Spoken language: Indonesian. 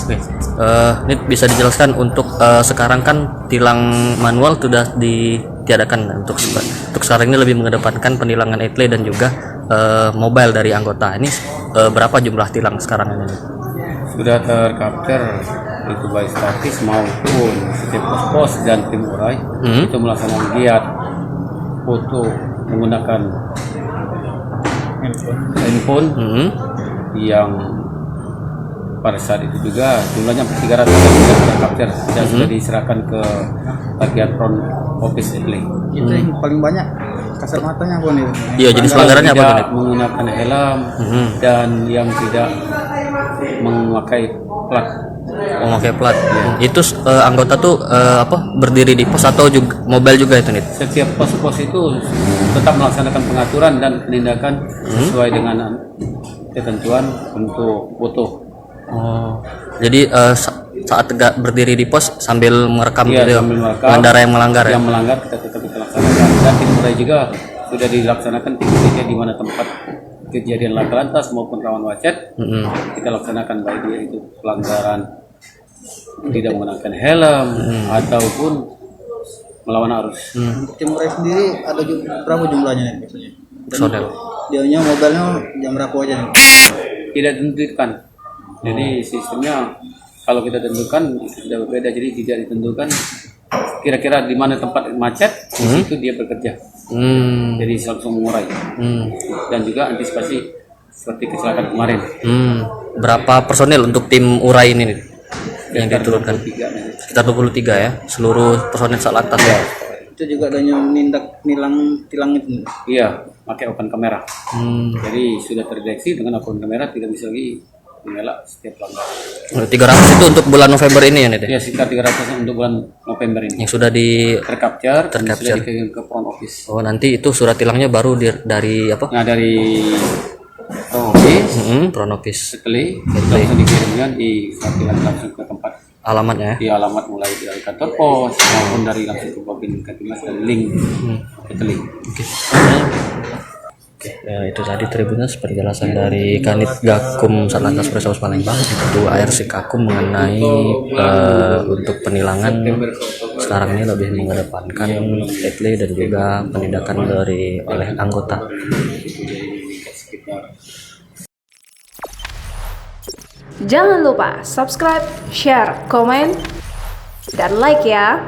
Oke, ini bisa dijelaskan untuk sekarang kan tilang manual sudah ditiadakan untuk sekarang ini lebih mengedepankan penilangan etle dan juga mobile dari anggota. Ini berapa jumlah tilang sekarang ini? Sudah tercapture itu baik statis maupun setiap pos-pos dan tim urai itu melaksanakan giat foto menggunakan handphone yang pada saat itu juga jumlahnya 300 yang tercapture dan sudah diserahkan ke bagian front office etle. Itu yang paling banyak kasat matanya pun itu. Iya, jenis pelanggarannya apa tidak nih? menggunakan helm dan yang tidak memakai plat. Memakai plat. Itu anggota tuh berdiri di pos atau juga mobile juga itu nih? Setiap pos-pos itu tetap melaksanakan pengaturan dan penindakan sesuai dengan ketentuan untuk foto. Oh, jadi saat tegak berdiri di pos sambil merekam Iya, gitu sambil merekam. pengendara yang melanggar ya? Yang melanggar kita tetap kita laksanakan. Dan tim urai juga sudah dilaksanakan titik-titiknya di mana tempat kejadian laka lantas maupun rawan macet. Kita laksanakan baik dia itu pelanggaran tidak menggunakan helm ataupun melawan arus. Tim urai sendiri ada berapa jumlahnya nih biasanya? Personel. Dianya mobilnya jam berapa aja nih? Tidak ditentukan. Jadi sistemnya kalau kita tentukan itu sudah berbeda. Jadi tidak ditentukan kira-kira di mana tempat macet di situ dia bekerja. Jadi langsung mengurai. Dan juga antisipasi seperti kecelakaan kemarin. Berapa personil untuk tim urai ini nih, yang diturunkan? Sekitar 23 ya, seluruh personil Satlantas ya. Itu juga adanya menindak tilang itu. Iya, pakai open kamera. Jadi sudah terdeteksi dengan open kamera tidak bisa lagi mengelak setiap pelanggaran. 300 itu untuk bulan November ini ya nih? Ya sekitar 300 untuk bulan November ini. Yang sudah Tercapture. Sudah dikirim ke front office. Oh, nanti itu surat tilangnya baru dari apa? Nah dari front office, front office. etle langsung dikirimnya di langsung ke tempat Alamatnya ya? di alamat mulai dari kantor pos maupun dari langsung ke Babin Katimas dan link etle. Ya, itu tadi Tribuners penjelasan dari Kanit Gakum Satlantas Polres Palembang itu ARC Kakum mengenai untuk penilangan sekarang ini lebih mengedepankan etle dan juga penindakan oleh anggota. Jangan lupa subscribe, share, komen, dan like ya.